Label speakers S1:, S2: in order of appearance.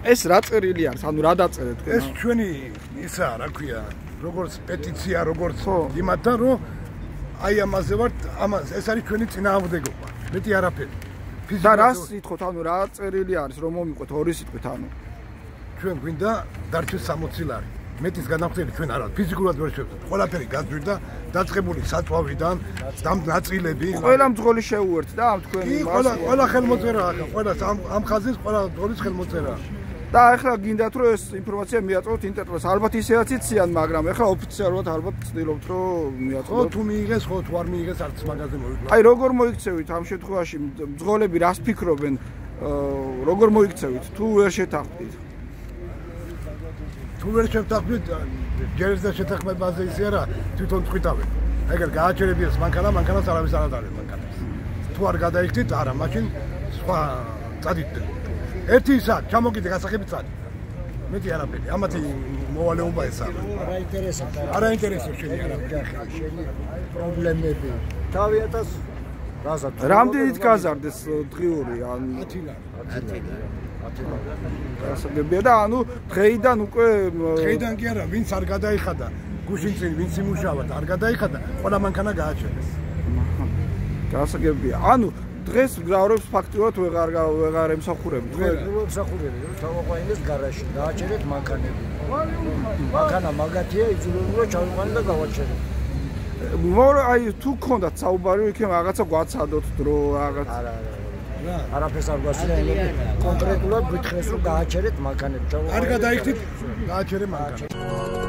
S1: ეს რა წერილი არის? ანუ რა დაწერეთ თქვენ?
S2: ეს ჩვენი ისა რა ქვია, როგორც პეტიცია, როგორც იმათან, რომ აი ამაზე ვართ, ეს არის ჩვენი წინააღმდეგობა. მეტი არაფერი.
S1: და რას ითხოვთ, ანუ რა წერილი არის, რომ მომიყვეთ ორი სიტყვით, ანუ
S2: ჩვენ გვინდა დარჩეს 60 ლარი. მეტის განახდელი ჩვენ არა, ფიზიკურად ვერ შევძლებთ. ყველაფერი გაძვირდა, დაწყებული საწვავიდან, ნაწილები.
S1: ყველა მძღოლი შეუერთდა და ამ თქვენ
S2: ყველა ხელმოწერაა, ყველა ამ ხაზის ყველა მძღოლის ხელმოწერაა.
S1: და ახლა გინდათ რომ ეს ინფორმაცია მიაწოდოთ ინტერნეტს. ალბათ ისედაც იციან, მაგრამ ახლა ოფიციალურად ალბათ ცდილობთ რომ მიაწოდოთ.
S2: თუ მიიღეს, ხო თუ არ მიიღეს, არც მაგაზე მოვიყვანოთ.
S1: აი როგორ მოიქცევით ამ შემთხვევაში მძღოლები რას ფიქრობენ? როგორ მოიქცევით? თუ ვერ შეთანხმდით?
S2: თუ ვერ შევთანხმდით, ჯერს და შეთანხმებაზე ისე არა, თვითონ წვითავენ. ეგერ გააჩერებიეს მანქანას არავის არ ატარებს მანქანას. თუ არ გადაიქცით, არა, მაშინ სხვა წადით. ერთი ისა, ჩამოგიდე გასახები წადი. მეტი არაფერი, ამათი მოვალეობა ესა. არა ინტერესებს შენი არაფერი.
S3: შენი პრობლემები. თავიანთას რაზად?
S1: რამდენით გაზარდეს დღიური ან
S2: 10 ლარი.
S3: 10 ლარი.
S1: გასაგებია და ანუ დღეიდან უკვე
S2: დღეიდან კი არა, ვინც არ გადაიხადა, გუშინ წინ ვინც იმუშავად არ გადაიხადა, ყველა მანქანა გააჩერეს.
S1: გასაგებია. ანუ დღეს გზავრებს ფაქტიურად ვეღარ ემსახურებთ.
S3: ვერ ვემსახურები, რომ თავაყვანილეს გარაჟში დააჩერეთ მანქანები. მანქანა მაგათია, იძულებული რომ ჩავიყვანო და გავაჩერეთ.
S1: აი თუ გქონდათ საუბარი, იქნებ რაღაცა გვაცადოთ დრო, რაღაც.
S3: არა. არაფერს არ გვასწრია, კონკრეტულად გითხეს რომ გააჩერეთ მანქანები.
S2: არ გადაიქცით, გააჩერე მანქანა.